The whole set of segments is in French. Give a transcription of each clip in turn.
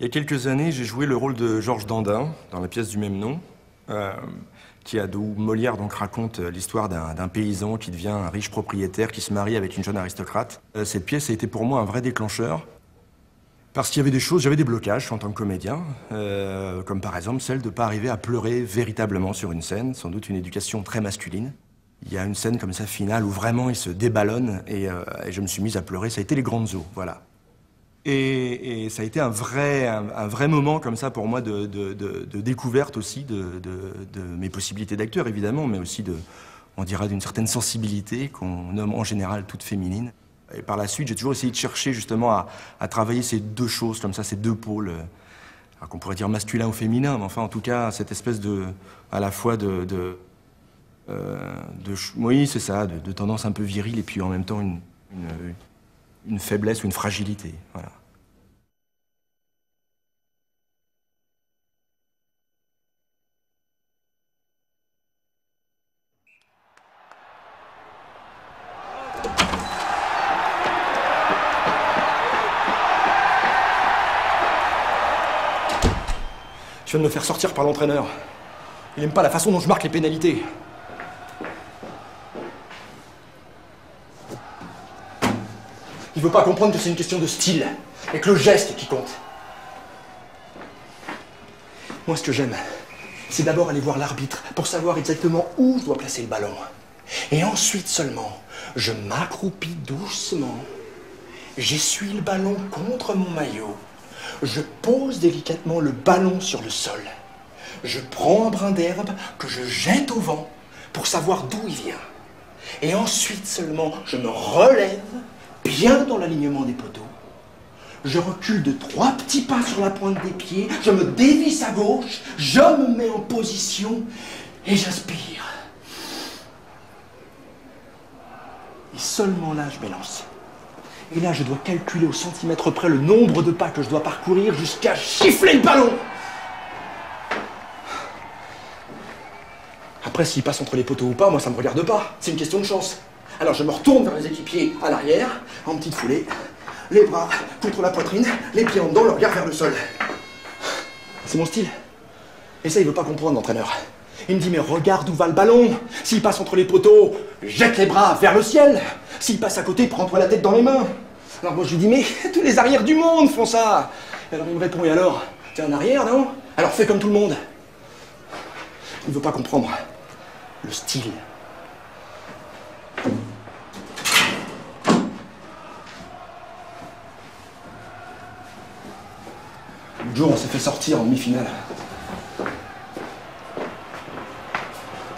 Il y a quelques années, j'ai joué le rôle de Georges Dandin dans la pièce du même nom, où Molière donc raconte l'histoire d'un paysan qui devient un riche propriétaire qui se marie avec une jeune aristocrate. Cette pièce a été pour moi un vrai déclencheur, parce qu'il y avait des choses, j'avais des blocages en tant que comédien, comme par exemple celle de ne pas arriver à pleurer véritablement sur une scène, sans doute une éducation très masculine. Il y a une scène comme ça finale où vraiment il se déballonne et je me suis mise à pleurer, ça a été les grandes eaux, voilà. Et ça a été un vrai moment comme ça pour moi de découverte aussi de mes possibilités d'acteur évidemment, mais aussi on dirait d'une certaine sensibilité qu'on nomme en général toute féminine. Et par la suite, j'ai toujours essayé de chercher justement à travailler ces deux choses comme ça, ces deux pôles, alors qu'on pourrait dire masculin ou féminin, mais enfin en tout cas cette espèce à la fois oui c'est ça, de tendance un peu virile et puis en même temps une faiblesse ou une fragilité, voilà. Je viens de me faire sortir par l'entraîneur. Il n'aime pas la façon dont je marque les pénalités. Il veut pas comprendre que c'est une question de style, et que le geste qui compte. Moi, ce que j'aime, c'est d'abord aller voir l'arbitre pour savoir exactement où je dois placer le ballon. Et ensuite seulement, je m'accroupis doucement, j'essuie le ballon contre mon maillot, je pose délicatement le ballon sur le sol. Je prends un brin d'herbe que je jette au vent pour savoir d'où il vient. Et ensuite seulement, je me relève bien dans l'alignement des poteaux. Je recule de 3 petits pas sur la pointe des pieds, je me dévisse à gauche, je me mets en position et j'aspire. Et seulement là, je m'élance. Et là, je dois calculer au centimètre près le nombre de pas que je dois parcourir jusqu'à gifler le ballon. Après, s'il passe entre les poteaux ou pas, moi, ça me regarde pas. C'est une question de chance. Alors, je me retourne vers les équipiers à l'arrière, en petite foulée, les bras contre la poitrine, les pieds en dedans, le regard vers le sol. C'est mon style. Et ça, il veut pas comprendre, l'entraîneur. Il me dit, mais regarde où va le ballon. S'il passe entre les poteaux, jette les bras vers le ciel. S'il passe à côté, prends-toi la tête dans les mains. Alors moi, je lui dis, mais tous les arrières du monde font ça. Et alors il me répond, et alors? T'es un arrière, non? Alors fais comme tout le monde. Il veut pas comprendre. Le style. Le jour, on s'est fait sortir en demi-finale.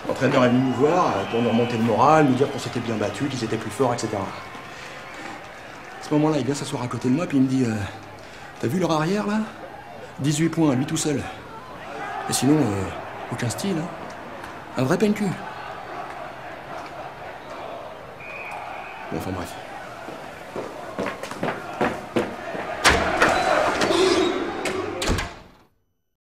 L'entraîneur est venu nous voir pour nous remonter le moral, nous dire qu'on s'était bien battu, qu'ils étaient plus forts, etc. À ce moment-là, il vient s'asseoir à côté de moi, puis il me dit t'as vu leur arrière, là? 18 points, lui tout seul. Et sinon, aucun style, hein. Un vrai PNQ. Bon, enfin bref.